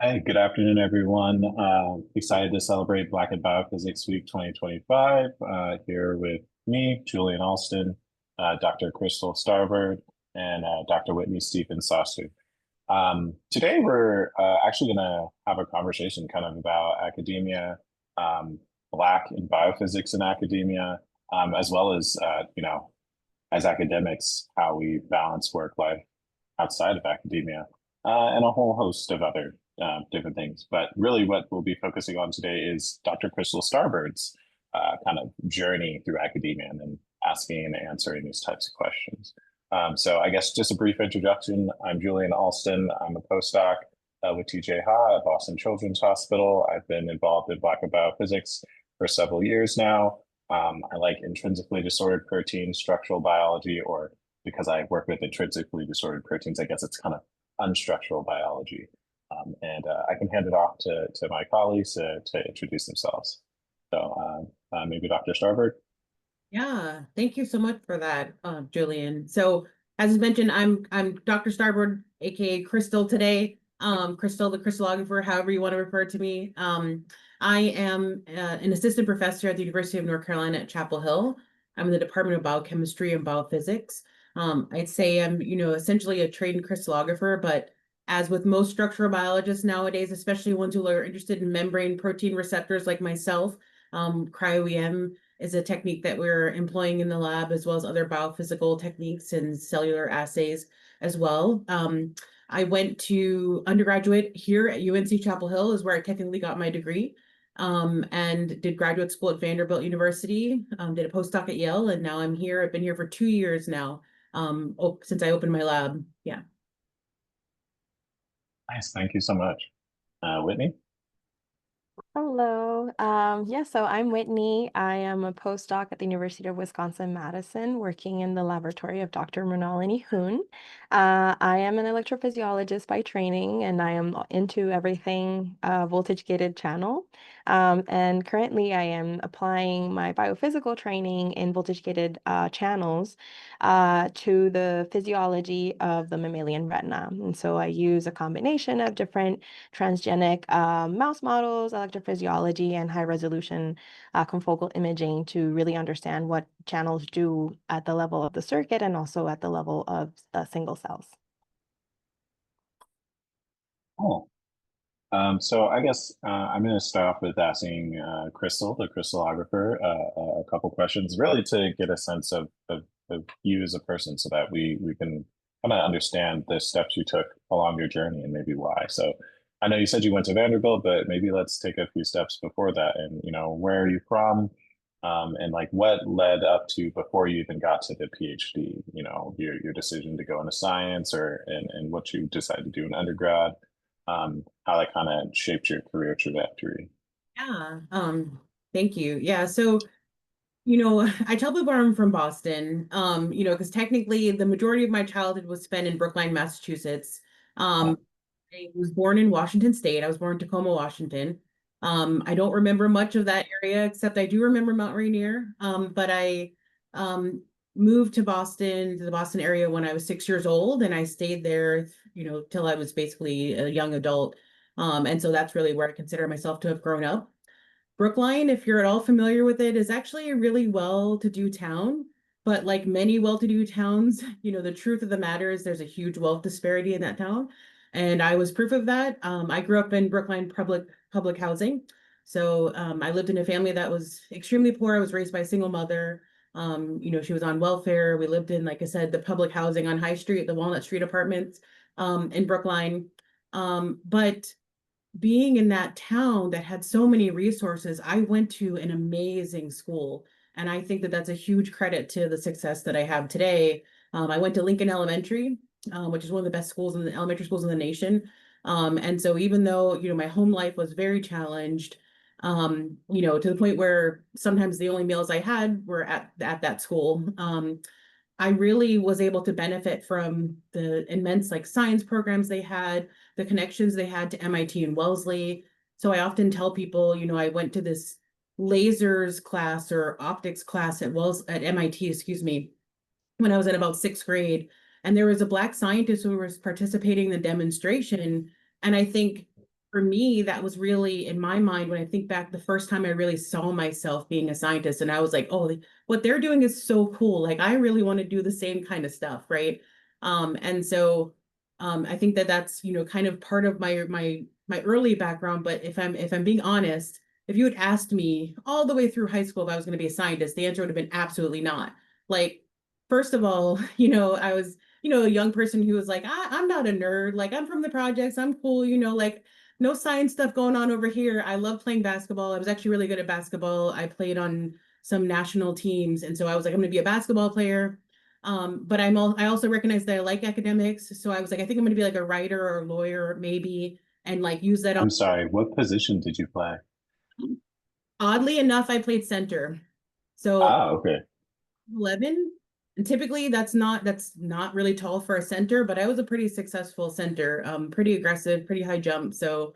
Hey, good afternoon, everyone. Excited to celebrate Black in Biophysics Week 2025 here with me, Julian Alston, Dr. Chrystal Starbird, and Dr. Whitney Stevens-Sostre. Today, we're actually going to have a conversation kind of about academia, um, Black in biophysics in academia, as well as, as academics, how we balance work life outside of academia, and a whole host of other different things. But really, what we'll be focusing on today is Dr. Chrystal Starbird's kind of journey through academia and then asking and answering these types of questions. So I guess just a brief introduction. I'm Julian Alston. I'm a postdoc with TJ Ha at Boston Children's Hospital. I've been involved in Black biophysics for several years now. I like intrinsically disordered proteins, structural biology, or because I work with intrinsically disordered proteins, I guess it's kind of unstructural biology. And I can hand it off to my colleagues to introduce themselves. So maybe Dr. Starbird. Yeah, thank you so much for that, Julian. So as mentioned, I'm Dr. Starbird, aka Chrystal today. Chrystal, the crystallographer, however you want to refer to me. I am an assistant professor at the University of North Carolina at Chapel Hill. I'm in the Department of Biochemistry and Biophysics. I'd say I'm, essentially a trained crystallographer, but as with most structural biologists nowadays, especially ones who are interested in membrane protein receptors like myself, cryo-EM is a technique that we're employing in the lab, as well as other biophysical techniques and cellular assays as well. I went to undergraduate here at UNC Chapel Hill is where I technically got my degree, and did graduate school at Vanderbilt University, did a postdoc at Yale, and now I'm here. I've been here for 2 years now, since I opened my lab. Yeah. Nice. Thank you so much. Whitney? Hello. Yeah, so I'm Whitney. I am a postdoc at the University of Wisconsin-Madison, working in the laboratory of Dr. Mrinalini Hoon. I am an electrophysiologist by training, and I am into everything voltage-gated channel. And currently, I am applying my biophysical training in voltage-gated channels to the physiology of the mammalian retina. And so I use a combination of different transgenic mouse models, electrophysiology, and high resolution confocal imaging to really understand what channels do at the level of the circuit and also at the level of single cells. Oh, so I guess I'm going to start off with asking Chrystal, the crystallographer, a couple questions, really to get a sense of you as a person, so that we can kind of understand the steps you took along your journey and maybe why. So I know you said you went to Vanderbilt, but maybe let's take a few steps before that. And where are you from? And like what led up to before you even got to the PhD? Your decision to go into science, or and what you decided to do in undergrad, how that kind of shaped your career trajectory. Yeah. Thank you. Yeah. So, I tell people I'm from Boston, because technically the majority of my childhood was spent in Brookline, Massachusetts. Oh, I was born in Washington State. I was born in Tacoma, Washington. I don't remember much of that area, except I do remember Mount Rainier. But I um, moved to Boston, to the Boston area when I was 6 years old, and I stayed there, till I was basically a young adult. And so that's really where I consider myself to have grown up. Brookline, if you're at all familiar with it, is actually a really well-to-do town. But like many well-to-do towns, the truth of the matter is there's a huge wealth disparity in that town. And I was proof of that. I grew up in Brookline public housing. So I lived in a family that was extremely poor. I was raised by a single mother. She was on welfare. We lived in, like I said, the public housing on High Street, the Walnut Street apartments in Brookline. But being in that town that had so many resources, I went to an amazing school. And I think that that's a huge credit to the success that I have today. I went to Lincoln Elementary, which is one of the best schools in the elementary schools in the nation. And so even though, my home life was very challenged, to the point where sometimes the only meals I had were at that school. I really was able to benefit from the immense like science programs they had, the connections they had to MIT and Wellesley. So I often tell people, I went to this lasers class or optics class at MIT, excuse me, when I was in about sixth grade. And there was a Black scientist who was participating in the demonstration. And I think for me, that was really in my mind when I think back the first time I really saw myself being a scientist, and I was like, oh, what they're doing is so cool. Like I really want to do the same kind of stuff, right? And so I think that that's, kind of part of my early background. But if I'm being honest, if you had asked me all the way through high school if I was going to be a scientist, the answer would have been absolutely not. Like, first of all, I was, a young person who was like, I'm not a nerd. Like, I'm from the projects. I'm cool, like no science stuff going on over here. I love playing basketball. I was actually really good at basketball. I played on some national teams. And so I was like, I'm going to be a basketball player. But I also recognize that I like academics. So I was like, I think I'm going to be like a writer or a lawyer, maybe, and like use that on. I'm sorry, what position did you play? Oddly enough, I played center. So Ah, okay. 11. And typically that's not really tall for a center, but I was a pretty successful center, pretty aggressive, pretty high jump. So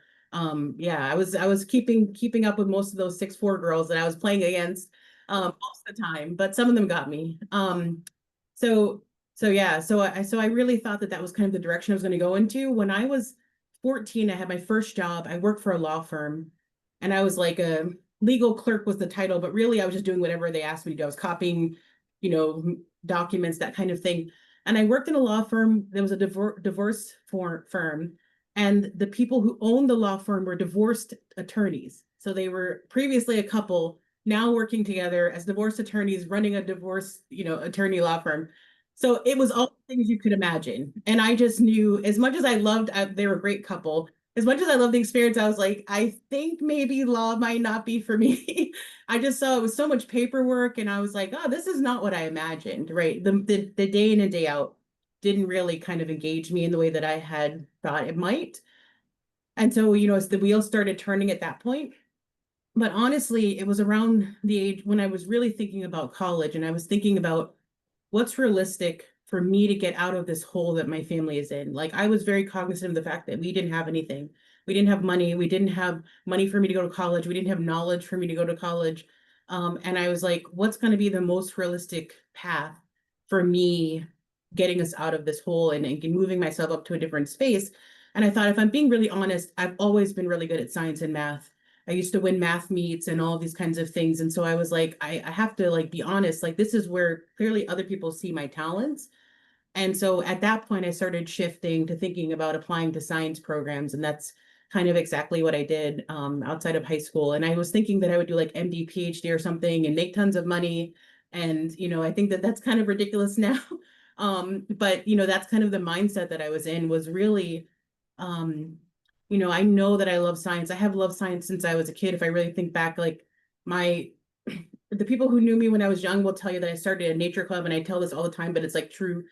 yeah, I was keeping up with most of those 6'4" girls that I was playing against most of the time, but some of them got me. So yeah, so I really thought that that was kind of the direction I was going to go into. When I was 14, I had my first job. I worked for a law firm, and I was like a legal clerk was the title, but really I was just doing whatever they asked me to do. I was copying, documents, that kind of thing. And I worked in a law firm. There was a divorce firm, and the people who owned the law firm were divorced attorneys. So they were previously a couple, now working together as divorce attorneys, running a divorce, attorney law firm. So it was all things you could imagine. And I just knew, as much as I loved, they were a great couple. As much as I loved the experience, I was like, I think maybe law might not be for me. I just saw it was so much paperwork, and I was like, oh, this is not what I imagined, right? The day in and day out didn't really kind of engage me in the way that I had thought it might. And so, as the wheels started turning at that point, but honestly, it was around the age when I was really thinking about college, and I was thinking about what's realistic for me to get out of this hole that my family is in. Like I was very cognizant of the fact that we didn't have anything. We didn't have money. We didn't have money for me to go to college. We didn't have knowledge for me to go to college. And I was like, what's going to be the most realistic path for me getting us out of this hole and moving myself up to a different space? And I thought, if I'm being really honest, I've always been really good at science and math. I used to win math meets and all these kinds of things. And so I was like, I have to like be honest, like this is where clearly other people see my talents. And so at that point, I started shifting to thinking about applying to science programs. And that's kind of exactly what I did outside of high school. And I was thinking that I would do like MD, PhD or something and make tons of money. And, I think that that's kind of ridiculous now. But, that's kind of the mindset that I was in, was really, um, I know that I love science. I have loved science since I was a kid. If I really think back, like my the people who knew me when I was young will tell you that I started a nature club, and I tell this all the time, but it's like true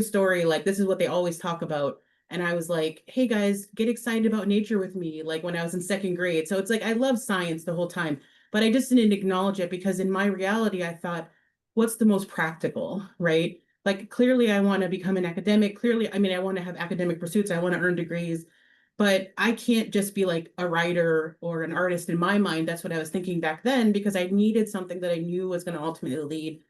story. Like this is what they always talk about. And I was like, hey guys, get excited about nature with me, like when I was in second grade. So it's like I love science the whole time, but I just didn't acknowledge it because in my reality, I thought, what's the most practical, right? Like clearly I want to become an academic. Clearly, I mean, I want to have academic pursuits. I want to earn degrees, but I can't just be like a writer or an artist in my mind. That's what I was thinking back then, because I needed something that I knew was going to ultimately lead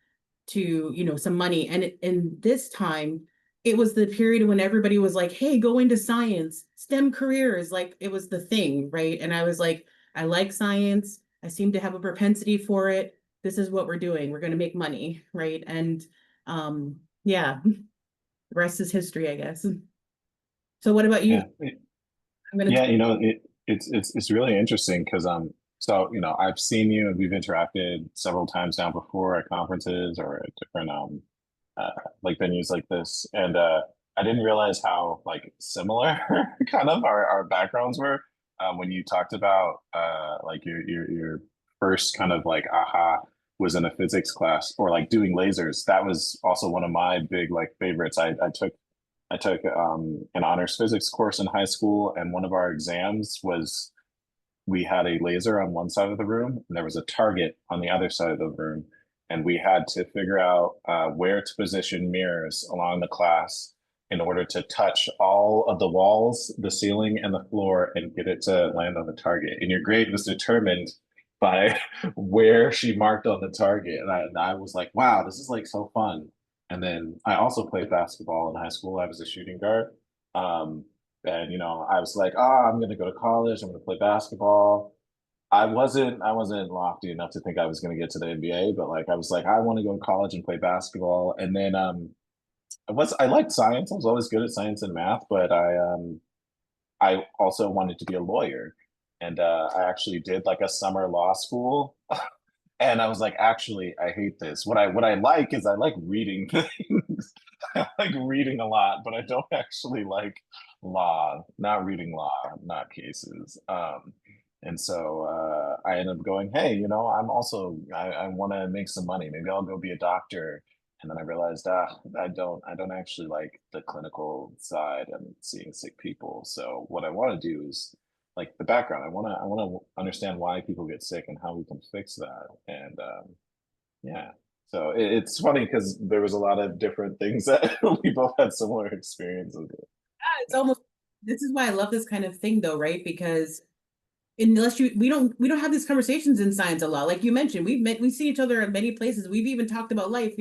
to, some money. And in this time, it was the period when everybody was like, hey, go into science, STEM careers, like it was the thing, right? And I was like, I like science. I seem to have a propensity for it. This is what we're doing. We're going to make money, right? And yeah, the rest is history, I guess. So what about you? Yeah. I'm going to Yeah, it's really interesting because so I've seen you and we've interacted several times now before at conferences or at different uh like venues like this, and I didn't realize how like similar kind of our backgrounds were when you talked about like your first kind of like aha was in a physics class or like doing lasers. That was also one of my big like favorites. I took an honors physics course in high school, and one of our exams was we had a laser on one side of the room, and there was a target on the other side of the room, and we had to figure out where to position mirrors along the class in order to touch all of the walls, the ceiling, and the floor, and get it to land on the target. And your grade was determined by where she marked on the target, and I was like, wow, this is like so fun. And then I also played basketball in high school. I was a shooting guard. Um, And I was like, oh, I'm gonna go to college, I'm gonna play basketball. I wasn't lofty enough to think I was gonna get to the NBA, but like I was like, I want to go to college and play basketball. And then I liked science. I was always good at science and math, but I also wanted to be a lawyer. And I actually did like a summer law school. And I was like, actually, I hate this. What I like is I like reading things. I like reading a lot, but I don't actually like law, not reading law, not cases. And so I ended up going, hey, I want to make some money. Maybe I'll go be a doctor. And then I realized, I don't actually like the clinical side and seeing sick people. So what I want to do is like the background. I want to understand why people get sick and how we can fix that. And yeah, so it's funny because there was a lot of different things that we both had similar experiences with. It's almost, this is why I love this kind of thing though, right? Because unless we don't have these conversations in science a lot. Like you mentioned, we see each other at many places. We've even talked about life,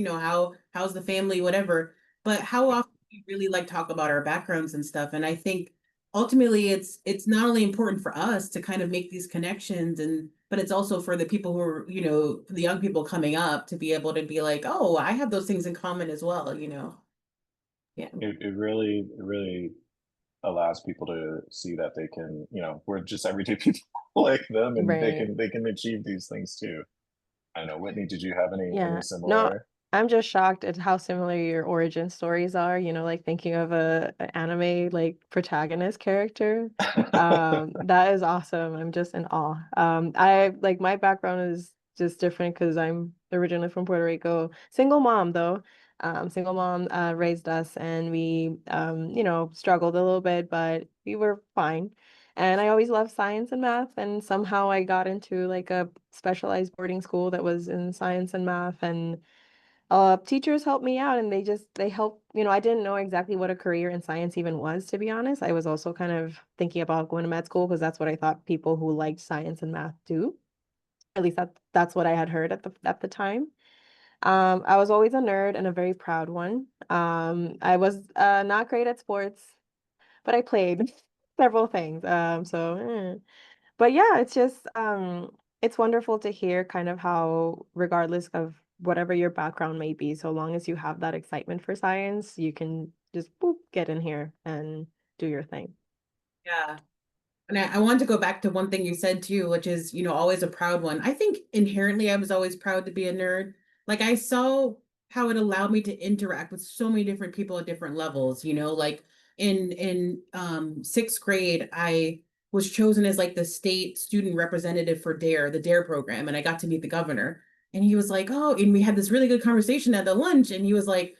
how's the family, whatever. But how often do we really like talk about our backgrounds and stuff? And I think ultimately it's not only important for us to kind of make these connections, but it's also for the people who are, for the young people coming up to be able to be like, oh, I have those things in common as well. Yeah. It really allows people to see that they can, we're just everyday people like them, and they Right. can they can achieve these things too. I don't know, Whitney, did you have any Yeah. No, similar? I'm just shocked at how similar your origin stories are, like thinking of an anime like protagonist character. That is awesome. I'm just in awe. I like my background is just different because I'm originally from Puerto Rico. Single mom though. Single mom raised us and we struggled a little bit, but we were fine. And I always loved science and math, and somehow I got into like a specialized boarding school that was in science and math, and teachers helped me out, and they helped, I didn't know exactly what a career in science even was, to be honest. I was also kind of thinking about going to med school because that's what I thought people who liked science and math do. At least that's what I had heard at the time. I was always a nerd and a very proud one. I was not great at sports, but I played several things. But yeah, it's wonderful to hear kind of how, regardless of whatever your background may be, so long as you have that excitement for science, you can just boop, get in here and do your thing. Yeah. And I want to go back to one thing you said too, which is, always a proud one. I think inherently I was always proud to be a nerd. Like I saw how it allowed me to interact with so many different people at different levels, like in sixth grade, I was chosen as like the state student representative for DARE, the DARE program, and I got to meet the governor. And he was like, oh, and we had this really good conversation at the lunch, and he was like,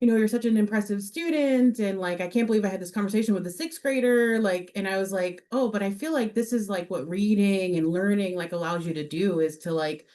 you're such an impressive student. And like, I can't believe I had this conversation with a sixth grader. Like, and I was like, oh, but I feel like this is like what reading and learning like allows you to do is to like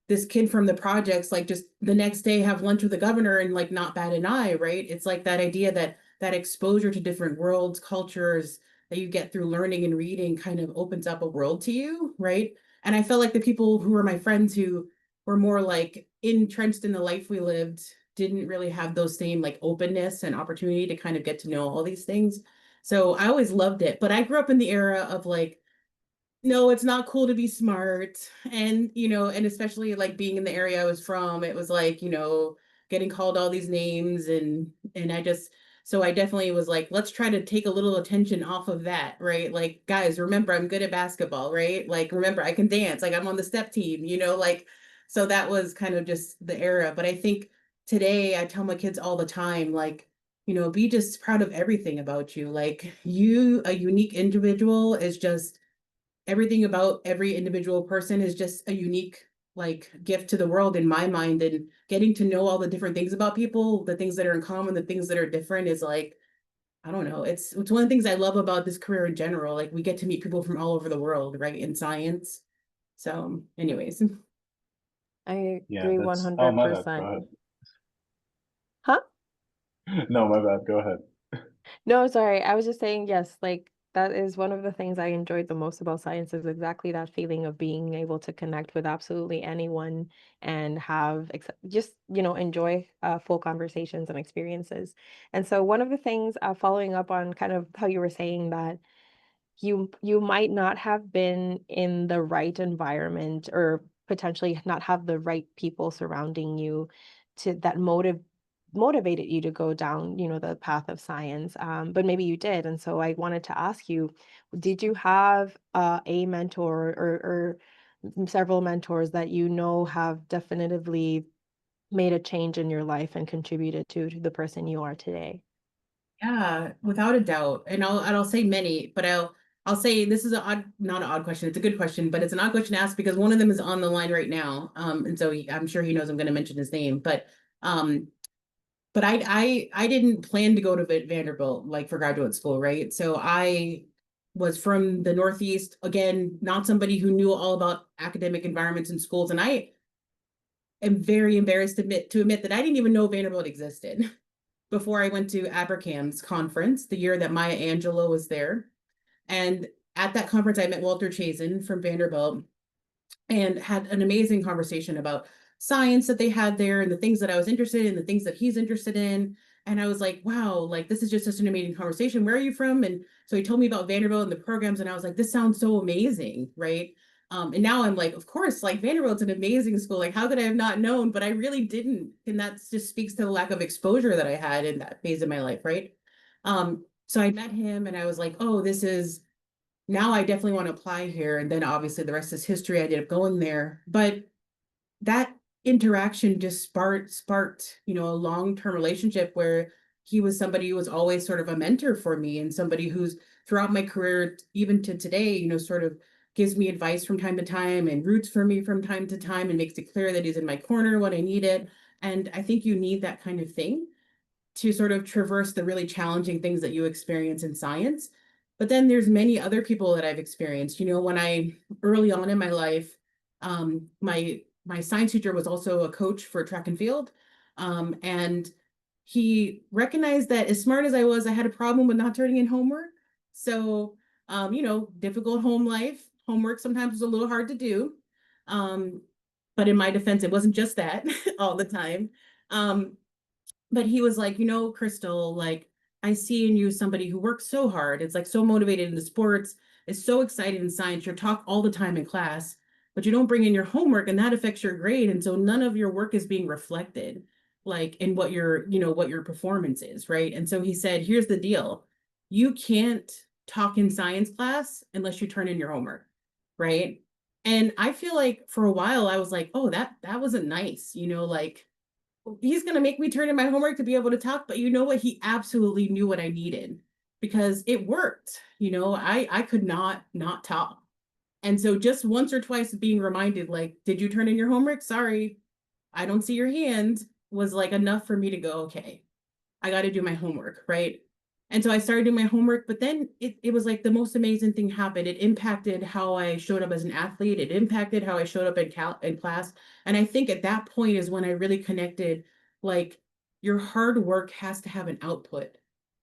this kid from the projects, like just the next day have lunch with the governor and like not bat an eye, right? It's like that idea that that exposure to different worlds, cultures that you get through learning and reading kind of opens up a world to you, right? And I felt like the people who were my friends who were more like entrenched in the life we lived didn't really have those same like openness and opportunity to kind of get to know all these things. So I always loved it. But I grew up in the era of like, no, it's not cool to be smart. And, and especially like being in the area I was from, it was like, getting called all these names and so I definitely was like, let's try to take a little attention off of that, right? Like, guys, remember I'm good at basketball, right? Like, remember I can dance, like I'm on the step team, like, so that was kind of just the era. But I think today I tell my kids all the time, like, be just proud of everything about you. Like you, a unique individual is just everything about every individual person is just a unique like gift to the world in my mind, and getting to know all the different things about people, the things that are in common, the things that are different is like, I don't know, it's one of the things I love about this career in general. Like we get to meet people from all over the world, right, in science. So anyways. I Yeah, agree that's, oh, my bad, go 100%. ahead. Huh? No, my bad, go ahead. No, sorry. I was just saying, yes, like That is one of the things I enjoyed the most about science is exactly that feeling of being able to connect with absolutely anyone and have just, enjoy full conversations and experiences. And so one of the things, following up on kind of how you were saying that you might not have been in the right environment or potentially not have the right people surrounding you to that motivated you to go down, the path of science. But maybe you did. And so I wanted to ask you, did you have a mentor or several mentors that have definitively made a change in your life and contributed to the person you are today? Yeah, without a doubt. And I'll say many, but I'll say this is not an odd question. It's a good question, but it's an odd question to ask because one of them is on the line right now. And so I'm sure he knows I'm going to mention his name, um, but I didn't plan to go to Vanderbilt like for graduate school, right? So I was from the Northeast, again, not somebody who knew all about academic environments in schools, and I am very embarrassed to admit that I didn't even know Vanderbilt existed before I went to Abercam's conference the year that Maya Angelou was there. And at that conference, I met Walter Chazen from Vanderbilt and had an amazing conversation about science that they had there and the things that I was interested in, the things that he's interested in. And I was like, wow, like this is just such an amazing conversation. Where are you from? And so he told me about Vanderbilt and the programs, and I was like, this sounds so amazing, right? And now I'm like, of course, like Vanderbilt's an amazing school. Like, how could I have not known? But I really didn't. And that just speaks to the lack of exposure that I had in that phase of my life, right? So I met him and I was like, oh, this is now I definitely want to apply here. And then obviously the rest is history. I ended up going there. But that interaction just sparked, a long-term relationship where he was somebody who was always sort of a mentor for me and somebody who's throughout my career, even to today, sort of gives me advice from time to time and roots for me from time to time and makes it clear that he's in my corner when I need it. And I think you need that kind of thing to sort of traverse the really challenging things that you experience in science. But then there's many other people that I've experienced. When I early on in my life, my science teacher was also a coach for track and field. And he recognized that as smart as I was, I had a problem with not turning in homework. So, difficult home life, homework sometimes was a little hard to do. Um, but in my defense, it wasn't just that all the time. Um, but he was like, Chrystal, like I see in you somebody who works so hard. It's like so motivated in the sports, is so excited in science. You talk all the time in class, but you don't bring in your homework and that affects your grade. And so none of your work is being reflected like in what your performance is, right? And so he said, here's the deal. You can't talk in science class unless you turn in your homework, right? And I feel like for a while I was like, oh, that wasn't nice, like he's going to make me turn in my homework to be able to talk. But you know what? He absolutely knew what I needed because it worked. I could not talk. And so just once or twice being reminded, like, did you turn in your homework? Sorry, I don't see your hand was like enough for me to go, okay, I got to do my homework. Right. And so I started doing my homework, but then it was like the most amazing thing happened. It impacted how I showed up as an athlete. It impacted how I showed up in class. And I think at that point is when I really connected, like your hard work has to have an output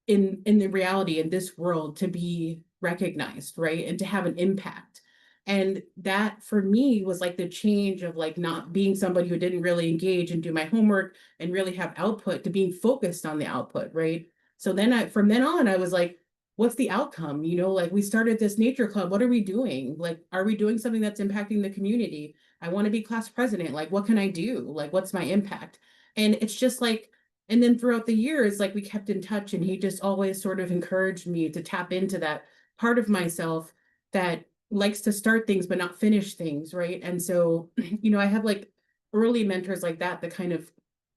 in the reality in this world to be recognized, right? And to have an impact. And that for me was like the change of like not being somebody who didn't really engage and do my homework and really have output to being focused on the output, right? So then from then on, I was like, what's the outcome? Like we started this nature club. What are we doing? Like, are we doing something that's impacting the community? I want to be class president. Like, what can I do? Like, what's my impact? And it's just like, and then throughout the years, like we kept in touch and he just always sort of encouraged me to tap into that part of myself that likes to start things but not finish things, right? And so, I have like early mentors like that kind of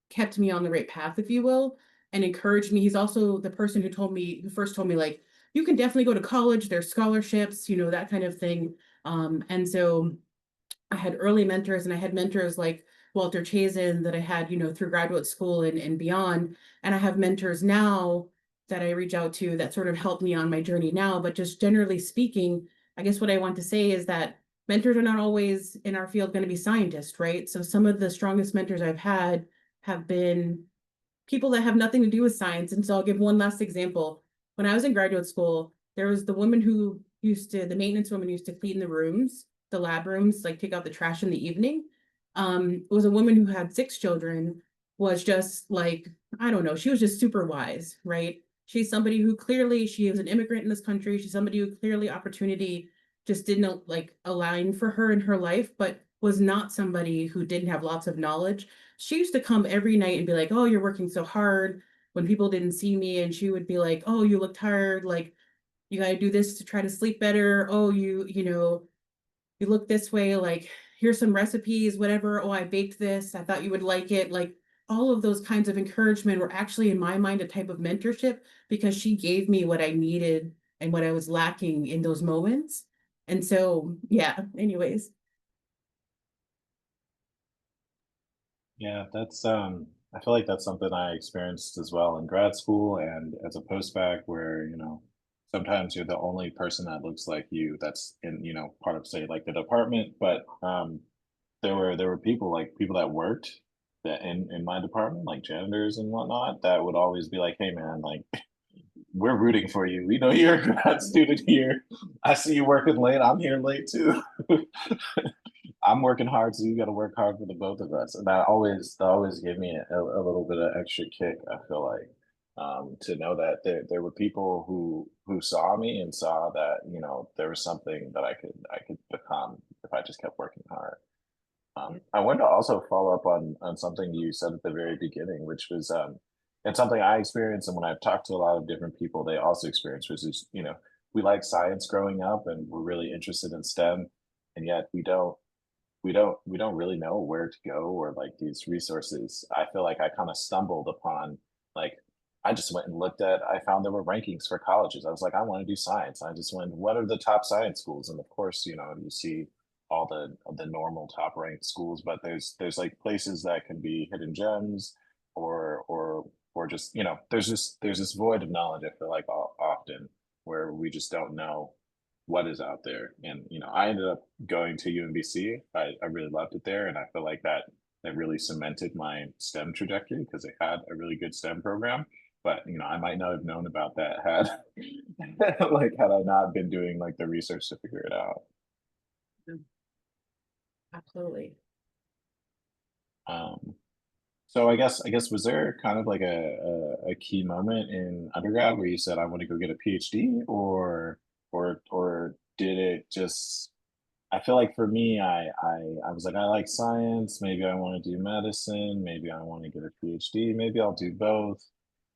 kept me on the right path, if you will, and encouraged me. He's also the person who first told me, like, you can definitely go to college, there's scholarships, that kind of thing. And so I had early mentors and I had mentors like Walter Chazen that I had, through graduate school and beyond. And I have mentors now that I reach out to that sort of help me on my journey now. But just generally speaking, I guess what I want to say is that mentors are not always in our field going to be scientists, right? So some of the strongest mentors I've had have been people that have nothing to do with science. And so I'll give one last example. When I was in graduate school, there was the woman who the maintenance woman used to clean the rooms, the lab rooms, like take out the trash in the evening. It was a woman who had 6 children, was just like, I don't know, she was just super wise, right? She's somebody who clearly, she is an immigrant in this country. She's somebody who clearly opportunity just didn't like align for her in her life, but was not somebody who didn't have lots of knowledge. She used to come every night and be like, oh, you're working so hard, when people didn't see me. And she would be like, oh, you look tired. Like, you got to do this to try to sleep better. Oh, you look this way, like, here's some recipes, whatever. Oh, I baked this. I thought you would like it. Like, all of those kinds of encouragement were actually, in my mind, a type of mentorship, because she gave me what I needed and what I was lacking in those moments. And so, yeah, anyways. Yeah, that's I feel like that's something I experienced as well in grad school and as a postbac where, sometimes you're the only person that looks like you that's in, part of say like the department, but there were people that worked that in my department, like janitors and whatnot, that would always be like, hey man, like we're rooting for you. We know you're a grad student here. I see you working late. I'm here late too. I'm working hard, so you got to work hard for the both of us. And that always gave me a little bit of extra kick. I feel like to know that there were people who saw me and saw that there was something that I could become if I just kept working hard. I wanted to also follow up on something you said at the very beginning, which was and something I experienced, and when I've talked to a lot of different people, they also experience, which is we like science growing up, and we're really interested in STEM, and yet we don't really know where to go or like these resources. I feel like I kind of stumbled upon like I just went and I found there were rankings for colleges. I was like, I want to do science. I just went, what are the top science schools? And of course, you see all the normal top ranked schools, but there's like places that can be hidden gems or just there's this void of knowledge. I feel like often where we just don't know what is out there. And I ended up going to UMBC. I really loved it there, and I feel like that really cemented my STEM trajectory because it had a really good STEM program. But I might not have known about that had had I not been doing like the research to figure it out. Absolutely. Um, so I guess was there kind of like a key moment in undergrad where you said I want to go get a PhD, or did it just I feel like for me, I was like, I like science. Maybe I want to do medicine. Maybe I want to get a PhD. Maybe I'll do both.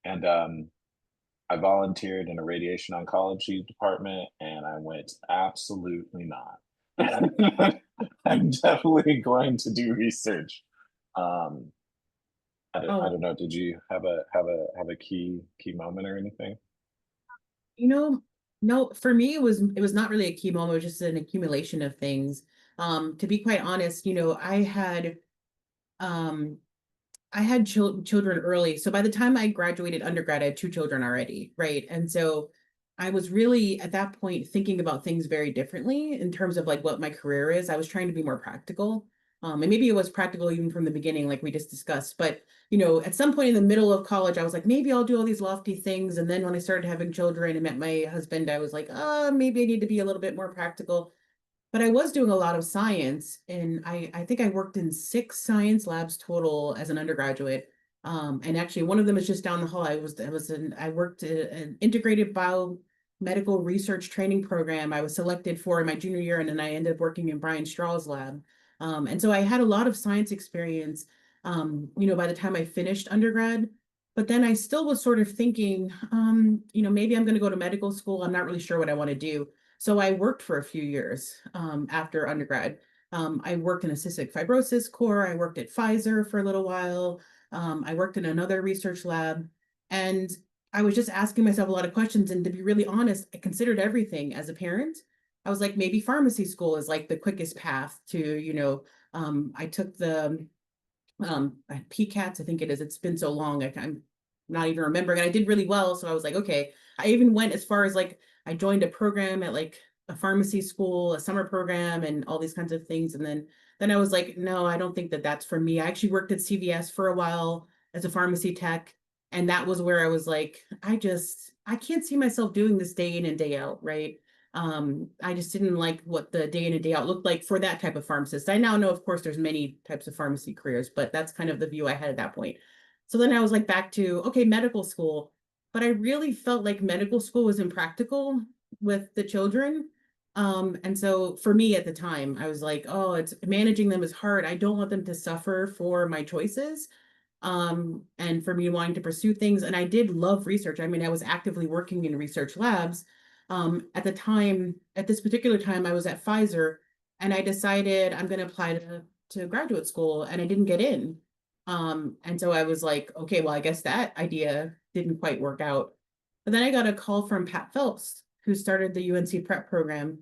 And I volunteered in a radiation oncology department, and I went, absolutely not. I'm definitely going to do research. Um, I Oh, don't know. Did you have a key moment or anything? you know, no, for me it was not really a key moment, it was just an accumulation of things. To be quite honest, um I had children early. So by the time I graduated undergrad, I had 2 children already, right? And so I was really at that point thinking about things very differently in terms of like what my career is. I was trying to be more practical. And maybe it was practical even from the beginning, like we just discussed. But at some point in the middle of college, I was like, maybe I'll do all these lofty things. And then when I started having children and met my husband, I was like, maybe I need to be a little bit more practical. But I was doing a lot of science, and I think I worked in 6 science labs total as an undergraduate. And actually, one of them is just down the hall. I worked at an integrated biomedical research training program. I was selected for in my junior year, and then I ended up working in Brian Straw's lab. And so I had a lot of science experience. By the time I finished undergrad. But then I still was sort of thinking, maybe I'm going to go to medical school. I'm not really sure what I want to do. So I worked for a few years after undergrad. I worked in a cystic fibrosis core. I worked at Pfizer for a little while. I worked in another research lab. And I was just asking myself a lot of questions. And to be really honest, I considered everything as a parent. I was like, maybe pharmacy school is like the quickest path to, I took the PCATs, I think it is. It's been so long, I'm not even remembering. And I did really well, so I was like, okay. I even went as far as like I joined a program at like a pharmacy school, a summer program, and all these kinds of things. And then I was like, no, I don't think that that's for me. I actually worked at CVS for a while as a pharmacy tech, and that was where I was like, I can't see myself doing this day in and day out, right? I just didn't like what the day in and day out looked like for that type of pharmacist. I now know, of course, there's many types of pharmacy careers, but that's kind of the view I had at that point. So then I was like back to, okay, medical school. But I really felt like medical school was impractical with the children. And so for me at the time, I was like, oh, it's managing them is hard. I don't want them to suffer for my choices. And for me wanting to pursue things. And I did love research. I mean, I was actively working in research labs. At the time, at this particular time, I was at Pfizer and I decided I'm going to apply to graduate school and I didn't get in. And so I was like, okay, well, I guess that idea didn't quite work out. But then I got a call from Pat Phelps, who started the UNC prep program.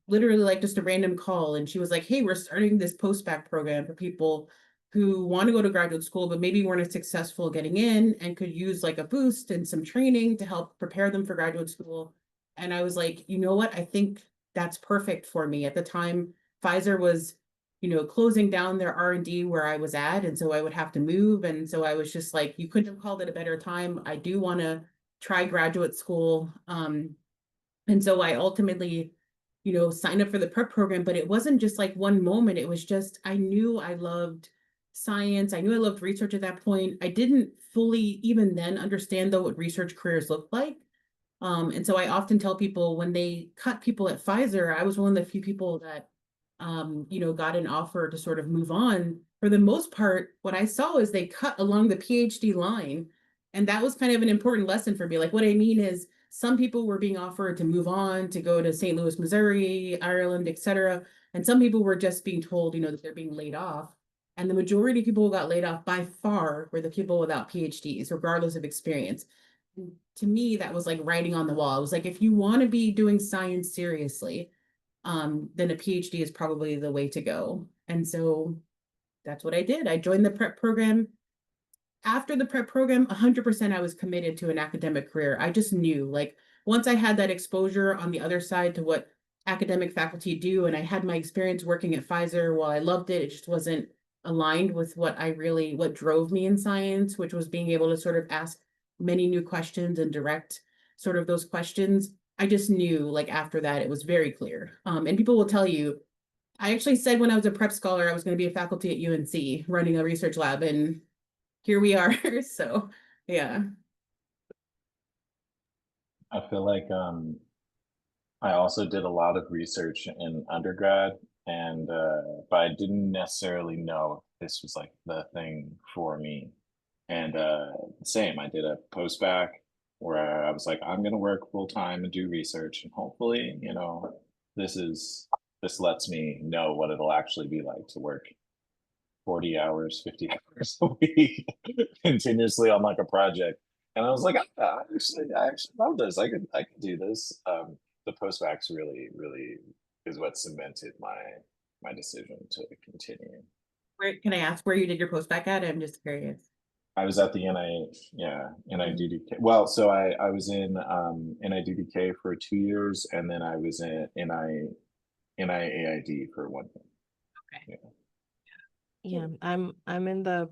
Literally like just a random call. And she was like, hey, we're starting this post-bac program for people who want to go to graduate school, but maybe weren't as successful getting in and could use like a boost and some training to help prepare them for graduate school. And I was like, you know what? I think that's perfect for me. At the time, Pfizer was, closing down their R&D where I was at. And so I would have to move. And so I was just like, you couldn't have called it a better time. I do want to try graduate school. And so I ultimately, signed up for the prep program, but it wasn't just like one moment. It was just, I knew I loved science. I knew I loved research at that point. I didn't fully even then understand though what research careers looked like. And so I often tell people when they cut people at Pfizer, I was one of the few people that, got an offer to sort of move on. For the most part, what I saw is they cut along the PhD line. And that was kind of an important lesson for me. Like what I mean is some people were being offered to move on, to go to St. Louis, Missouri, Ireland, et cetera. And some people were just being told, that they're being laid off. And the majority of people who got laid off by far were the people without PhDs, regardless of experience. To me, that was like writing on the wall. It was like, if you want to be doing science seriously, then a PhD is probably the way to go. And so that's what I did. I joined the prep program. After the prep program, 100% I was committed to an academic career. I just knew, like, once I had that exposure on the other side to what academic faculty do, and I had my experience working at Pfizer, while I loved it, it just wasn't aligned with what drove me in science, which was being able to sort of ask many new questions and direct sort of those questions. I just knew, like, after that, it was very clear. And people will tell you, I actually said when I was a prep scholar, I was going to be a faculty at UNC running a research lab, and here we are. So, yeah. I feel like I also did a lot of research in undergrad, and but I didn't necessarily know this was like the thing for me. And same, I did a post-bac where I was like, I'm gonna work full time and do research, and hopefully, this lets me know what it'll actually be like to work 40 hours, 50 hours a week continuously on like a project. And I was like, I actually love this. I could do this. The post-bacs really is what cemented my decision to continue. Where can I ask where you did your post-bac at? I'm just curious. I was at the NIH, yeah, NIDDK. Well, so I was in NIDDK for 2 years, and then I was in NIAID for 1 year. Okay. Yeah, I'm in the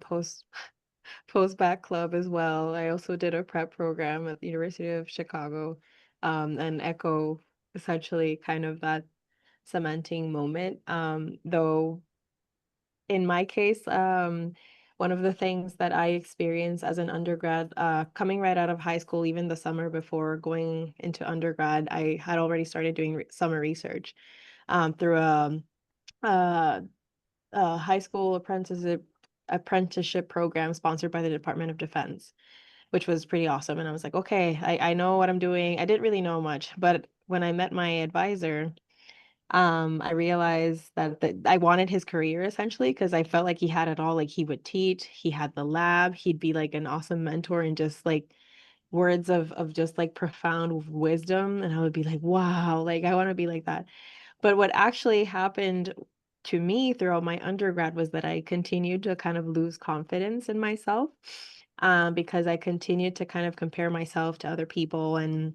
post-bac club as well. I also did a prep program at the University of Chicago, and echo essentially kind of that cementing moment. Though in my case, one of the things that I experienced as an undergrad, coming right out of high school, even the summer before going into undergrad, I had already started doing summer research through a, a high school apprenticeship program sponsored by the Department of Defense, which was pretty awesome. And I was like, okay, I know what I'm doing. I didn't really know much, but when I met my advisor, I realized that I wanted his career essentially because I felt like he had it all. Like he would teach, he had the lab, he'd be like an awesome mentor and just like words of just like profound wisdom. And I would be like, wow, like I want to be like that. But what actually happened to me throughout my undergrad was that I continued to kind of lose confidence in myself, because I continued to kind of compare myself to other people and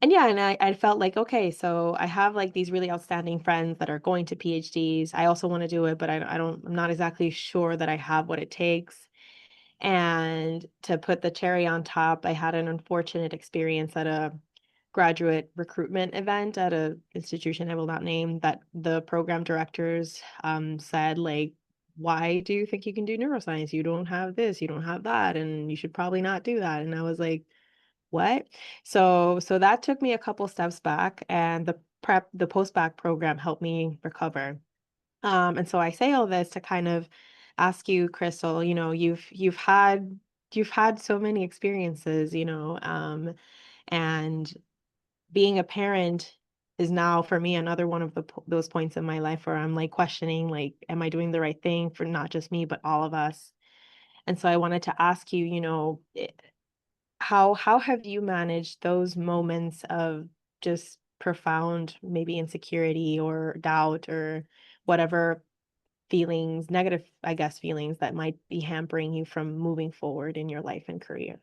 yeah, and I felt like, okay, so I have like these really outstanding friends that are going to PhDs. I also want to do it, but I'm not exactly sure that I have what it takes. And to put the cherry on top, I had an unfortunate experience at a graduate recruitment event at a institution I will not name, that the program directors said, like, why do you think you can do neuroscience? You don't have this, you don't have that, and you should probably not do that. And I was like, what? So that took me a couple steps back, and the post-bac program helped me recover. And so I say all this to kind of ask you, Crystal, you've had so many experiences, and being a parent is now for me another one of those points in my life where I'm like questioning, like, am I doing the right thing for not just me, but all of us? And so I wanted to ask you, how have you managed those moments of just profound maybe insecurity or doubt or whatever feelings, negative, I guess, feelings that might be hampering you from moving forward in your life and career?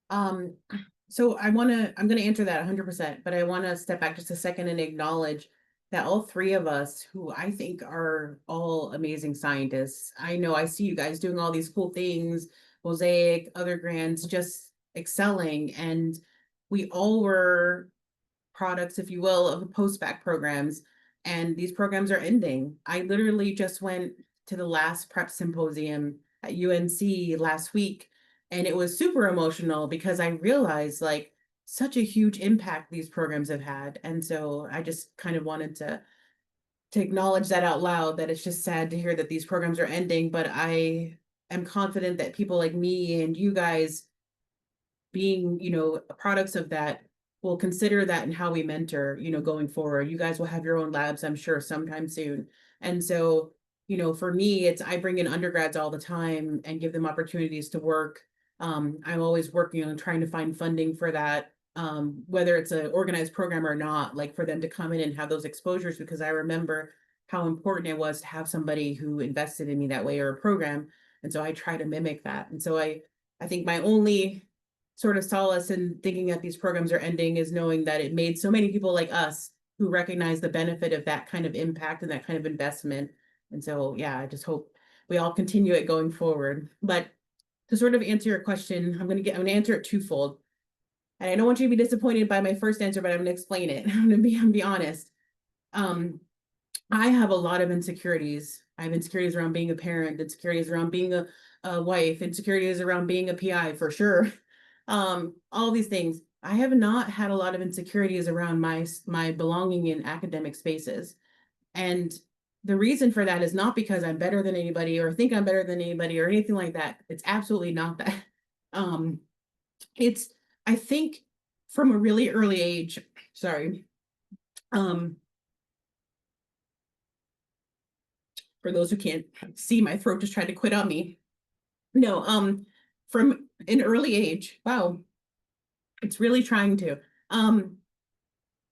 Um, so I'm gonna answer that 100%, but I want to step back just a second and acknowledge that all three of us, who I think are all amazing scientists, I know I see you guys doing all these cool things, Mosaic, other grants, just excelling, and we all were products, if you will, of the post-bac programs, and these programs are ending. I literally just went to the last prep symposium at UNC last week, and it was super emotional because I realized like such a huge impact these programs have had. And so I just kind of wanted to acknowledge that out loud, that it's just sad to hear that these programs are ending, but I am confident that people like me and you guys being, products of that, will consider that in how we mentor, going forward. You guys will have your own labs, I'm sure, sometime soon. And so, for me, it's I bring in undergrads all the time and give them opportunities to work. I'm always working on trying to find funding for that, whether it's an organized program or not, like for them to come in and have those exposures, because I remember how important it was to have somebody who invested in me that way, or a program. And so I try to mimic that. And so I think my only sort of solace in thinking that these programs are ending is knowing that it made so many people like us who recognize the benefit of that kind of impact and that kind of investment. And so, yeah, I just hope we all continue it going forward. But to sort of answer your question, I'm going to answer it twofold. And I don't want you to be disappointed by my first answer, but I'm going to explain it. I'm going to be honest. Um, I have a lot of insecurities. I have insecurities around being a parent, insecurities around being a wife, insecurities around being a PI for sure. All these things. I have not had a lot of insecurities around my belonging in academic spaces. And the reason for that is not because I'm better than anybody or think I'm better than anybody or anything like that. It's absolutely not that. Um, it's I think from a really early age, sorry. Um, for those who can't see, my throat just tried to quit on me. No, from an early age, wow, it's really trying to.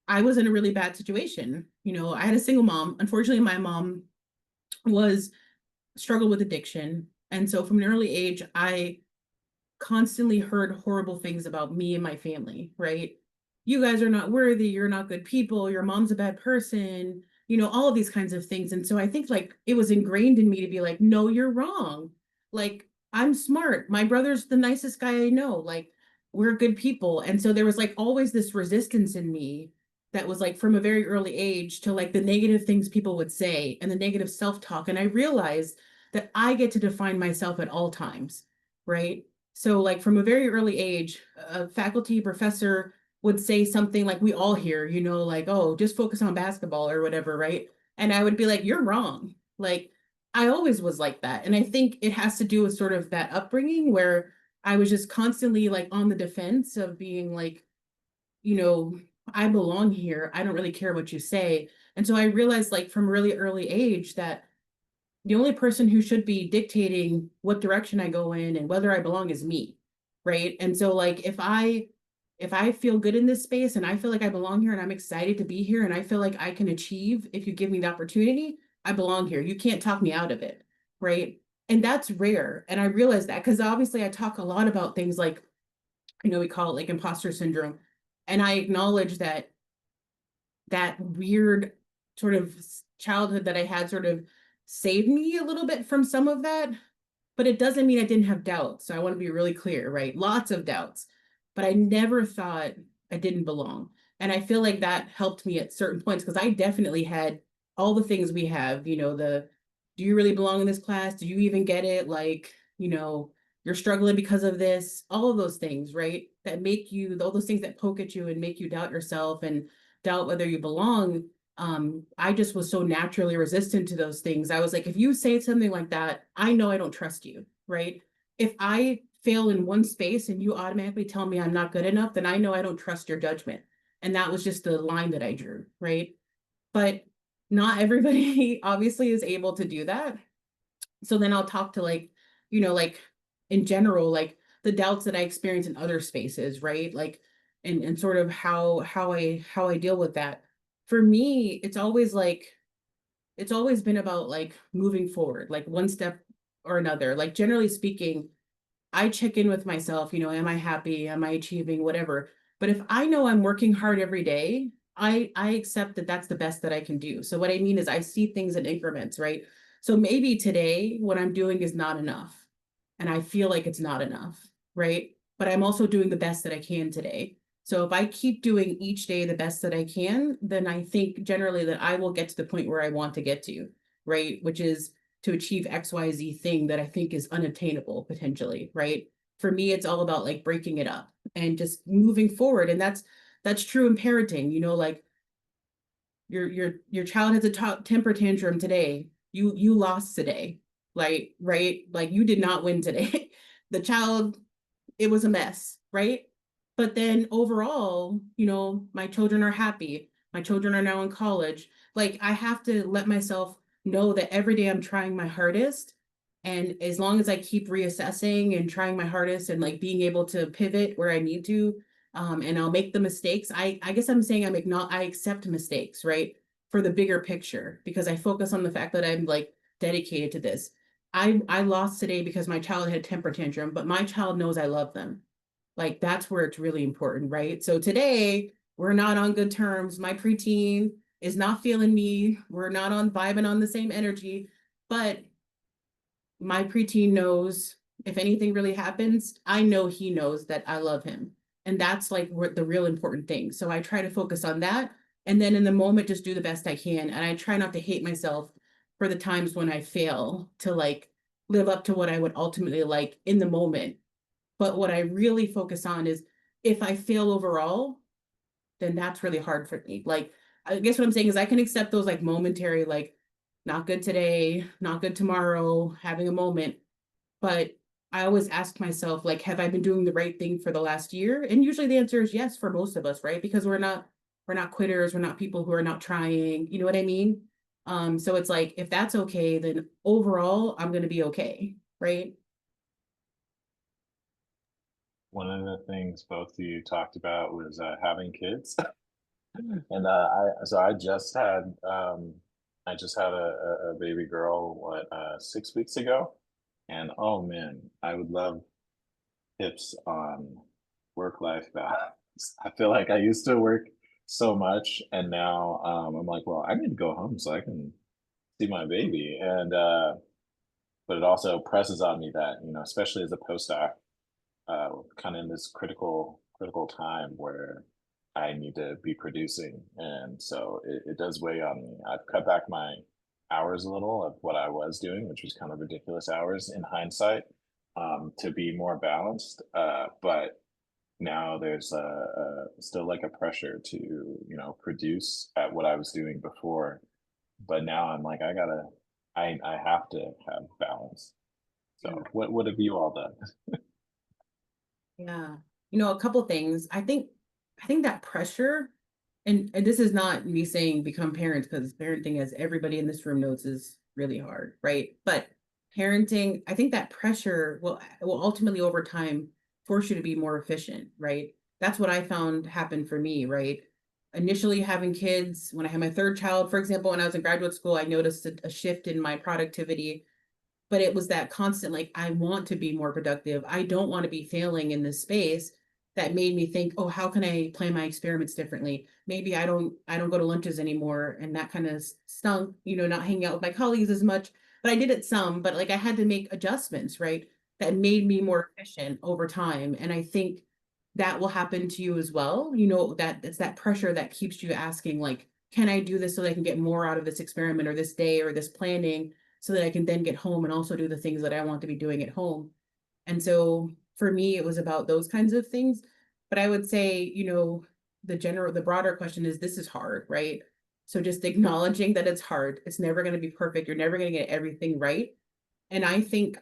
I was in a really bad situation. I had a single mom. Unfortunately, my mom was struggled with addiction. And so from an early age, I constantly heard horrible things about me and my family, right? You guys are not worthy, you're not good people, your mom's a bad person, all of these kinds of things. And so I think like it was ingrained in me to be like, no, you're wrong. Like, I'm smart. My brother's the nicest guy I know. Like, we're good people. And so there was like always this resistance in me that was like from a very early age to like the negative things people would say and the negative self-talk. And I realized that I get to define myself at all times, right? So like from a very early age, a faculty professor would say something like we all hear, like, oh, just focus on basketball or whatever, right? And I would be like, you're wrong. Like I always was like that. And I think it has to do with sort of that upbringing where I was just constantly like on the defense of being like, you know, I belong here. I don't really care what you say. And so I realized like from really early age that the only person who should be dictating what direction I go in and whether I belong is me, right? And so like if I feel good in this space and I feel like I belong here and I'm excited to be here and I feel like I can achieve if you give me the opportunity, I belong here. You can't talk me out of it, right? And that's rare. And I realize that because obviously I talk a lot about things like, we call it like imposter syndrome. And I acknowledge that weird sort of childhood that I had sort of saved me a little bit from some of that. but it doesn't mean I didn't have doubts. So I want to be really clear, right? Lots of doubts, but I never thought I didn't belong. And I feel like that helped me at certain points because I definitely had all the things we have, do you really belong in this class? Do you even get it? Like, you're struggling because of this, all of those things, right? That make you, all those things that poke at you and make you doubt yourself and doubt whether you belong. I just was so naturally resistant to those things. I was like, if you say something like that, I know I don't trust you, right? If I fail in one space and you automatically tell me I'm not good enough, then I know I don't trust your judgment. And that was just the line that I drew, right? But not everybody obviously is able to do that. So then I'll talk to like, like in general, like the doubts that I experience in other spaces, right? Like, and sort of how I deal with that. For me, it's always been about like moving forward, like one step or another. Like generally speaking, I check in with myself, am I happy? Am I achieving whatever? But if I know I'm working hard every day, I accept that that's the best that I can do. So what I mean is I see things in increments, right? So maybe today what I'm doing is not enough and I feel like it's not enough, right? But I'm also doing the best that I can today. So if I keep doing each day the best that I can, then I think generally that I will get to the point where I want to get to, right? Which is to achieve XYZ thing that I think is unattainable potentially, right? For me, it's all about like breaking it up and just moving forward. And that's true in parenting, like your child has a temper tantrum today. You lost today. Like, right? Like you did not win today. The child, it was a mess, right? But then overall, my children are happy. My children are now in college. Like I have to let myself know that every day I'm trying my hardest. And as long as I keep reassessing and trying my hardest and like being able to pivot where I need to, and I'll make the mistakes. I guess I'm saying I accept mistakes, right? For the bigger picture, because I focus on the fact that I'm like dedicated to this. I lost today because my child had a temper tantrum, but my child knows I love them. Like that's where it's really important, right? So today we're not on good terms. My preteen is not feeling me. We're not on vibing on the same energy, but my preteen knows if anything really happens, I know he knows that I love him. And that's like the real important thing. So I try to focus on that. And then in the moment, just do the best I can. And I try not to hate myself for the times when I fail to like live up to what I would ultimately like in the moment. But what I really focus on is if I fail overall, then that's really hard for me. Like, I guess what I'm saying is I can accept those like momentary, like, not good today, not good tomorrow, having a moment. But I always ask myself, like, have I been doing the right thing for the last year? And usually the answer is yes for most of us, right? Because we're not quitters, we're not people who are not trying, you know what I mean? So it's like, if that's okay, then overall, I'm gonna be okay, right? One of the things both of you talked about was having kids. And I just had a baby girl, 6 weeks ago. And oh man, I would love tips on work-life balance. I feel like I used to work so much, and now I'm like, well, I need to go home so I can see my baby. And but it also presses on me that, especially as a postdoc, kind of in this critical time where I need to be producing, and so it does weigh on me. I've cut back my hours a little of what I was doing, which was kind of ridiculous hours in hindsight, to be more balanced. But now there's still like a pressure to produce at what I was doing before. But now I'm like I have to have balance. So what have you all done? Yeah. A couple things. I think that pressure, and this is not me saying become parents because parenting, as everybody in this room knows, is really hard, right? But parenting, I think that pressure will ultimately over time force you to be more efficient, right? That's what I found happened for me, right? Initially having kids, when I had my third child, for example, when I was in graduate school, I noticed a shift in my productivity, but it was that constant, like, I want to be more productive. I don't want to be failing in this space. That made me think, oh, how can I plan my experiments differently? Maybe I don't go to lunches anymore. And that kind of stunk, not hanging out with my colleagues as much. but I did it some, but like I had to make adjustments, right? That made me more efficient over time. And I think that will happen to you as well. You know, that it's that pressure that keeps you asking, like, can I do this so that I can get more out of this experiment or this day or this planning so that I can then get home and also do the things that I want to be doing at home. And so for me, it was about those kinds of things. But I would say, you know, the broader question is this is hard, right? So just acknowledging that it's hard. It's never going to be perfect. You're never going to get everything right. And I think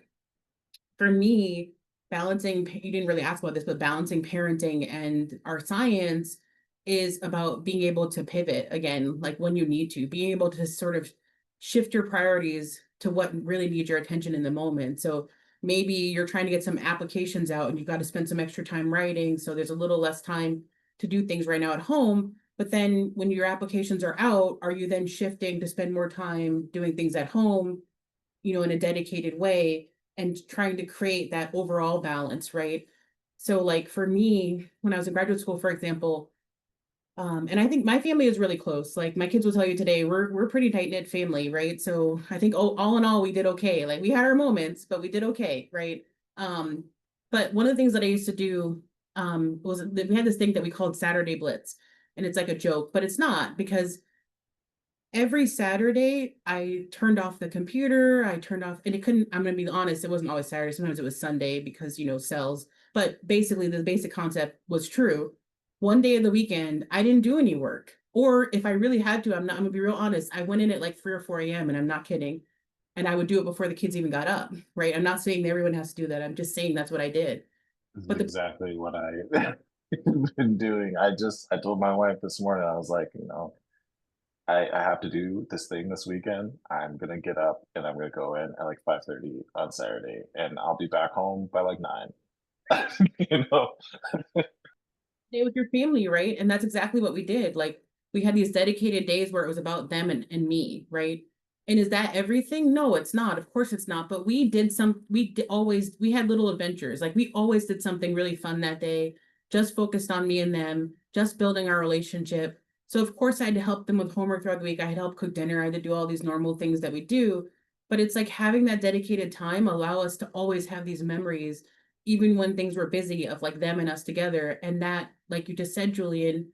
for me, you didn't really ask about this, but balancing parenting and our science is about being able to pivot again, like when you need to, being able to sort of shift your priorities to what really needs your attention in the moment. So maybe you're trying to get some applications out and you've got to spend some extra time writing. So there's a little less time to do things right now at home. But then when your applications are out, are you then shifting to spend more time doing things at home, you know, in a dedicated way and trying to create that overall balance, right? So like for me, when I was in graduate school, for example, and I think my family is really close. Like my kids will tell you today, we're pretty tight knit family, right? So I think all in all, we did okay. Like we had our moments, but we did okay, right? Um, but one of the things that I used to do was that we had this thing that we called Saturday Blitz, and it's like a joke, but it's not because every Saturday I turned off the computer. I turned off, and it couldn't, I'm going to be honest, it wasn't always Saturday. Sometimes it was Sunday because, you know, cells. But basically, the basic concept was true. One day of the weekend, I didn't do any work. Or if I really had to, I'm going to be real honest. I went in at like 3 or 4 a.m., and I'm not kidding. And I would do it before the kids even got up, right? I'm not saying that everyone has to do that. I'm just saying that's what I did. This is But the exactly what I been doing. I told my wife this morning, I was like, you know, I have to do this thing this weekend. I'm gonna get up and I'm gonna go in at like 5:30 on Saturday and I'll be back home by like 9. You know? day with your family, right? And that's exactly what we did. Like we had these dedicated days where it was about them and me, right? And is that everything? No, it's not. Of course it's not. But we had little adventures. Like we always did something really fun that day, just focused on me and them, just building our relationship. So of course I had to help them with homework throughout the week. I had to help cook dinner. I had to do all these normal things that we do. But it's like having that dedicated time allow us to always have these memories even when things were busy of like them and us together. And that, like you just said, Jhullian,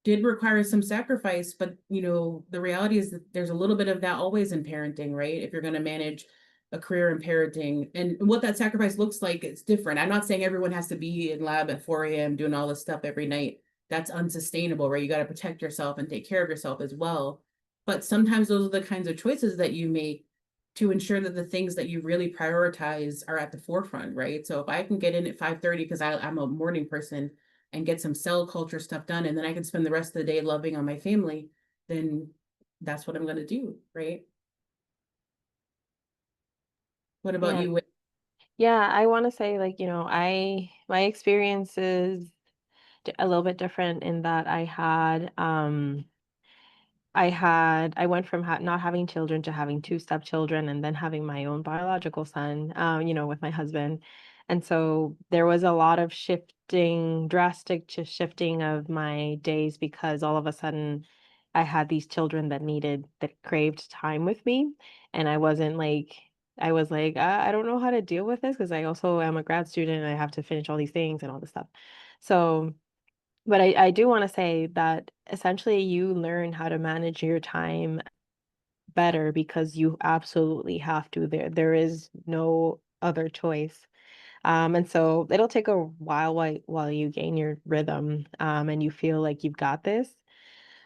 did require some sacrifice. But, you know, the reality is that there's a little bit of that always in parenting, right? If you're going to manage a career in parenting and what that sacrifice looks like, it's different. I'm not saying everyone has to be in lab at 4 a.m. doing all this stuff every night. That's unsustainable, right? You got to protect yourself and take care of yourself as well. But sometimes those are the kinds of choices that you make to ensure that the things that you really prioritize are at the forefront, right? So if I can get in at 5:30 because I'm a morning person and get some cell culture stuff done, and then I can spend the rest of the day loving on my family, then that's what I'm going to do, right? What about Yeah. you? Yeah, I want to say like, my experience is a little bit different in that I went from not having children to having two stepchildren and then having my own biological son, with my husband. And so there was a lot of drastic shifting of my days because all of a sudden I had these children that craved time with me. And I was like, I don't know how to deal with this because I also am a grad student and I have to finish all these things and all this stuff. So but I do want to say that essentially you learn how to manage your time better because you absolutely have to. There is no other choice. And so it'll take a while you gain your rhythm, and you feel like you've got this.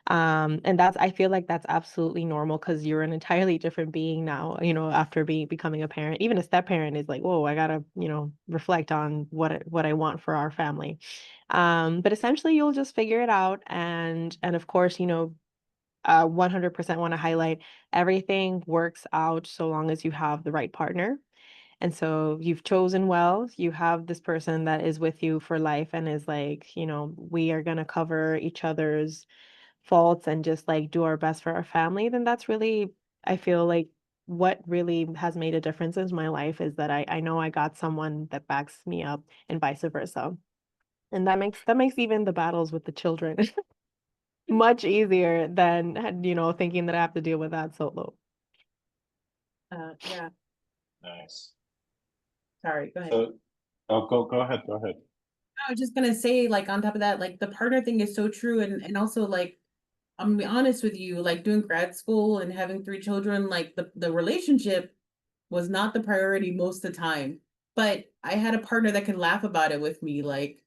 And I feel like that's absolutely normal because you're an entirely different being now, after becoming a parent. Even a step parent is like, whoa, I gotta, reflect on what I want for our family. But essentially you'll just figure it out. And of course, 100% want to highlight everything works out so long as you have the right partner. And so you've chosen well, you have this person that is with you for life and is like, we are going to cover each other's faults and just like do our best for our family, then that's really, I feel like what really has made a difference in my life is that I know I got someone that backs me up and vice versa. And that makes even the battles with the children much easier than, thinking that I have to deal with that solo. Yeah, Nice. sorry, go ahead. So, oh, go ahead, go ahead. I was just gonna say, like, on top of that, like the partner thing is so true, and also like I'm gonna be honest with you, like doing grad school and having three children, like the relationship was not the priority most of the time. But I had a partner that could laugh about it with me, like,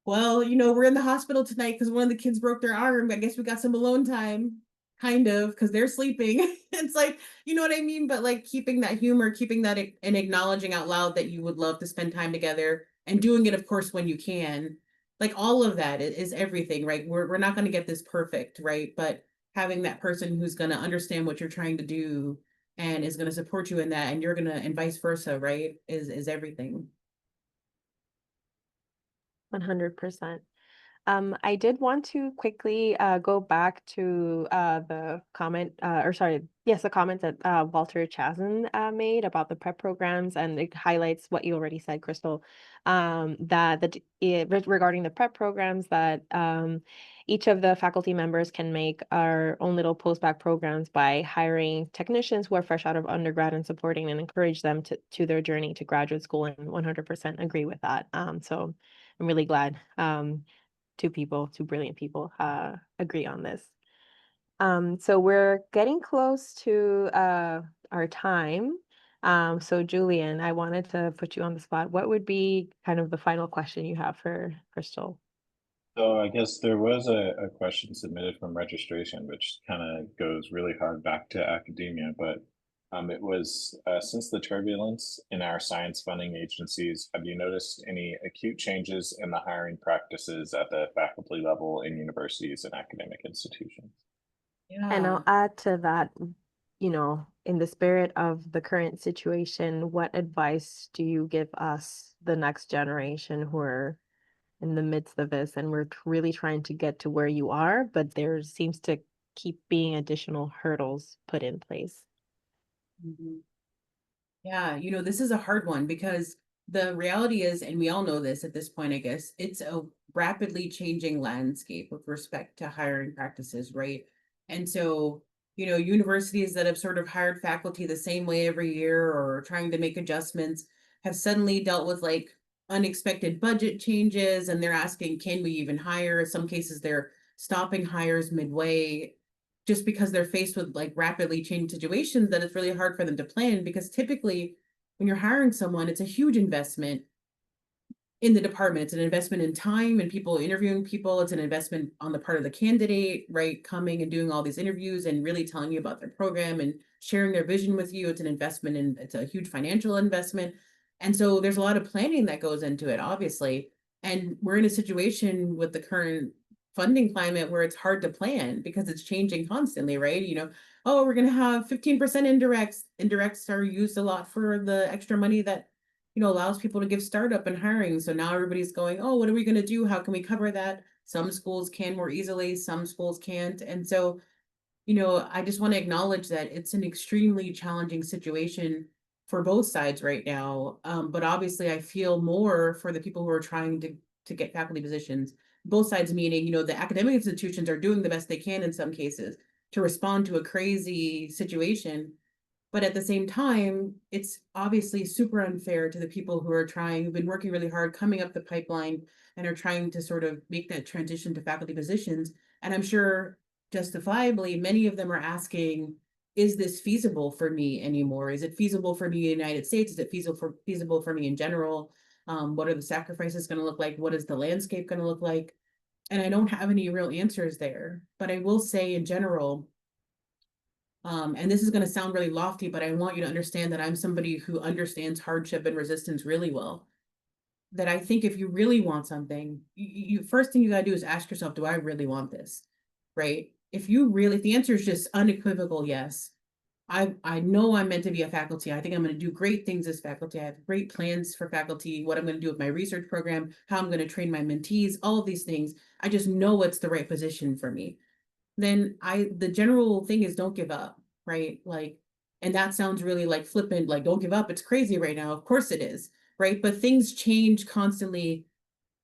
well, we're in the hospital tonight because one of the kids broke their arm. I guess we got some alone time, kind of, because they're sleeping. It's like, you know what I mean? But like keeping that humor, keeping that and acknowledging out loud that you would love to spend time together and doing it, of course, when you can. Like all of that is everything, right? We're not going to get this perfect, right? But having that person who's going to understand what you're trying to do and is going to support you in that, and you're going to, and vice versa, right? Is everything. 100%. I did want to quickly go back to the comment, or sorry, yes, the comment that Walter Chazen made about the prep programs, and it highlights what you already said, Crystal, regarding the prep programs, that each of the faculty members can make our own little post-bac programs by hiring technicians who are fresh out of undergrad and supporting and encourage them to their journey to graduate school, and 100% agree with that. So I'm really glad. Two brilliant people, agree on this. So we're getting close to our time. So Julian, I wanted to put you on the spot. What would be kind of the final question you have for Chrystal? So I guess there was a question submitted from registration, which kind of goes really hard back to academia, but it was since the turbulence in our science funding agencies, have you noticed any acute changes in the hiring practices at the faculty level in universities and academic institutions? And Yeah. I'll add to that, in the spirit of the current situation, what advice do you give us, the next generation, who are in the midst of this, and we're really trying to get to where you are, but there seems to keep being additional hurdles put in place? Mhm. Yeah, this is a hard one because the reality is, and we all know this at this point, I guess, it's a rapidly changing landscape with respect to hiring practices, right? And so, universities that have sort of hired faculty the same way every year or trying to make adjustments have suddenly dealt with like unexpected budget changes, and they're asking, can we even hire? In some cases, they're stopping hires midway just because they're faced with like rapidly changing situations that it's really hard for them to plan, because typically when you're hiring someone, it's a huge investment in the department. It's an investment in time and people interviewing people. It's an investment on the part of the candidate, right? Coming and doing all these interviews and really telling you about their program and sharing their vision with you. It's an investment, and it's a huge financial investment. And so there's a lot of planning that goes into it, obviously. And we're in a situation with the current funding climate where it's hard to plan because it's changing constantly, right? Oh, we're going to have 15% indirects. Indirects are used a lot for the extra money that allows people to give startup and hiring. So now everybody's going, oh, what are we going to do? How can we cover that? Some schools can more easily, some schools can't. And so, I just want to acknowledge that it's an extremely challenging situation for both sides right now. But obviously, I feel more for the people who are trying to get faculty positions. Both sides, meaning, the academic institutions are doing the best they can in some cases to respond to a crazy situation, but at the same time, it's obviously super unfair to the people who are trying, who've been working really hard, coming up the pipeline, and are trying to sort of make that transition to faculty positions. And I'm sure justifiably, many of them are asking, is this feasible for me anymore? Is it feasible for me in the United States? Is it feasible for me in general? What are the sacrifices going to look like? What is the landscape going to look like? And I don't have any real answers there. But I will say in general, and this is going to sound really lofty, but I want you to understand that I'm somebody who understands hardship and resistance really well. That I think if you really want something, you first thing you got to do is ask yourself, do I really want this? Right? If the answer is just unequivocal, yes, I know I'm meant to be a faculty. I think I'm going to do great things as faculty. I have great plans for faculty, what I'm going to do with my research program, how I'm going to train my mentees, all of these things. I just know it's the right position for me. Then the general thing is don't give up, right? Like, and that sounds really like flippant, like don't give up. It's crazy right now. Of course it is, right? But things change constantly,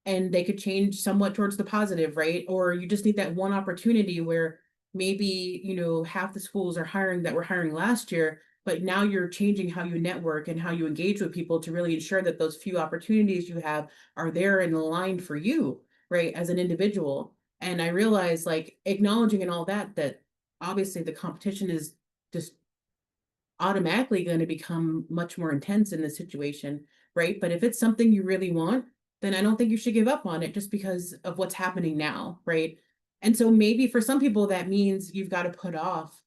and they could change somewhat towards the positive, right? Or you just need that one opportunity where maybe, half the schools are hiring that were hiring last year. but now you're changing how you network and how you engage with people to really ensure that those few opportunities you have are there and aligned for you, right, as an individual. And I realized, like, acknowledging and all that, that obviously the competition is just automatically going to become much more intense in this situation, right? But if it's something you really want, then I don't think you should give up on it just because of what's happening now, right? And so maybe for some people that means you've got to put off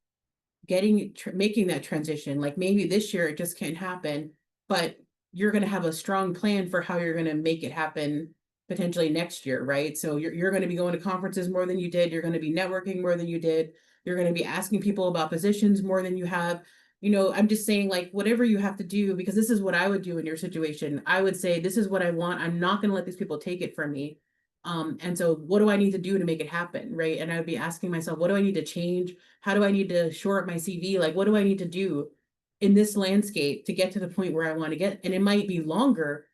making that transition. Like maybe this year it just can't happen, but you're going to have a strong plan for how you're going to make it happen potentially next year, right? So you're going to be going to conferences more than you did. You're going to be networking more than you did. You're going to be asking people about positions more than you have. I'm just saying, like, whatever you have to do, because this is what I would do in your situation. I would say, this is what I want. I'm not going to let these people take it from me. And so what do I need to do to make it happen? Right. And I would be asking myself, what do I need to change? How do I need to shore up my CV? Like, what do I need to do in this landscape to get to the point where I want to get? And it might be longer.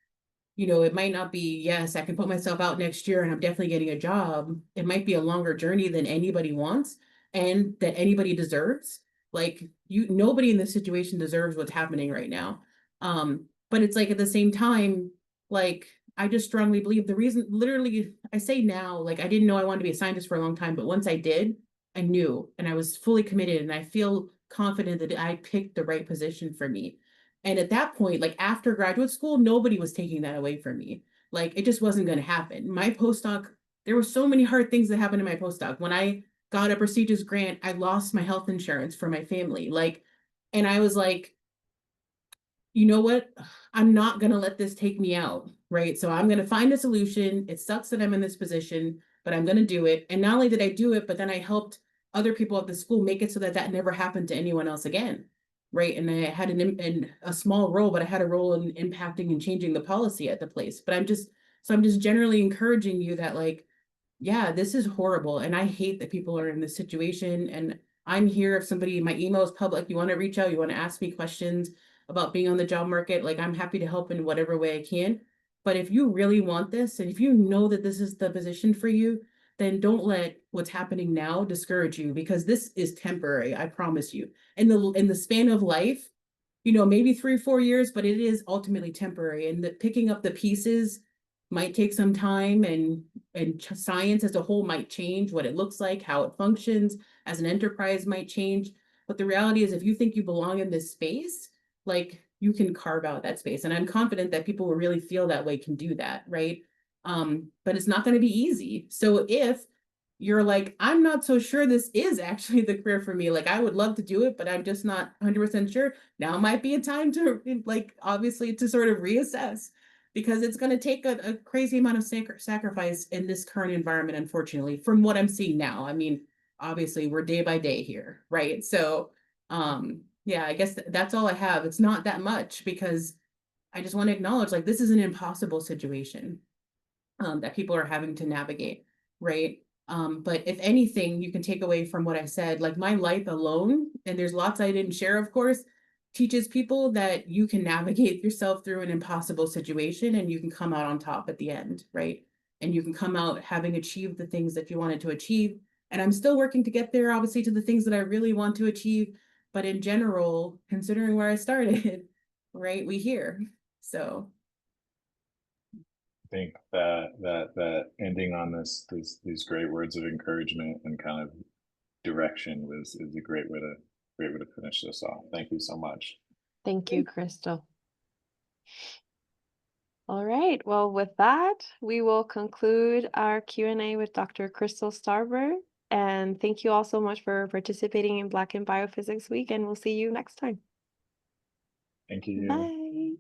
It might not be, yes, I can put myself out next year and I'm definitely getting a job. It might be a longer journey than anybody wants and that anybody deserves. Like, nobody in this situation deserves what's happening right now. But it's like, at the same time, like, I just strongly believe the reason, literally, I say now, like, I didn't know I wanted to be a scientist for a long time, but once I did, I knew and I was fully committed and I feel confident that I picked the right position for me. And at that point, like after graduate school, nobody was taking that away from me. Like, it just wasn't going to happen. My postdoc, there were so many hard things that happened in my postdoc. When I got a prestigious grant, I lost my health insurance for my family. Like, and I was like, you know what? I'm not going to let this take me out, right? So I'm going to find a solution. It sucks that I'm in this position, but I'm going to do it. And not only did I do it, but then I helped other people at the school make it so that that never happened to anyone else again, right? And I had a small role, but I had a role in impacting and changing the policy at the place. But I'm just generally encouraging you that, like, yeah, this is horrible. And I hate that people are in this situation. And I'm here if my email is public, you want to reach out, you want to ask me questions about being on the job market, like, I'm happy to help in whatever way I can. But if you really want this, and if you know that this is the position for you, then don't let what's happening now discourage you, because this is temporary, I promise you. In the span of life, maybe 3 or 4 years, but it is ultimately temporary. And picking up the pieces might take some time, and science as a whole might change what it looks like, how it functions as an enterprise might change. But the reality is, if you think you belong in this space, like, you can carve out that space. And I'm confident that people who really feel that way can do that, right? But it's not going to be easy. So if you're like, I'm not so sure this is actually the career for me, like, I would love to do it, but I'm just not 100% sure, now might be a time to, like, obviously, to sort of reassess, because it's going to take a crazy amount of sacrifice in this current environment, unfortunately, from what I'm seeing now. I mean, obviously, we're day by day here, right? So, yeah, I guess that's all I have. It's not that much, because I just want to acknowledge, like, this is an impossible situation that people are having to navigate, right? But if anything, you can take away from what I said, like, my life alone, and there's lots I didn't share, of course, teaches people that you can navigate yourself through an impossible situation and you can come out on top at the end, right? And you can come out having achieved the things that you wanted to achieve. And I'm still working to get there, obviously, to the things that I really want to achieve. But in general, considering where I started, right, we here. So I think that ending on these great words of encouragement and kind of direction is a great way to finish this off. Thank you so much. Thank you, Chrystal. All right, well, with that, we will conclude our Q&A with Dr. Chrystal Starbird. And thank you all so much for participating in Black in Biophysics Week, and we'll see you next time. Thank you. Bye.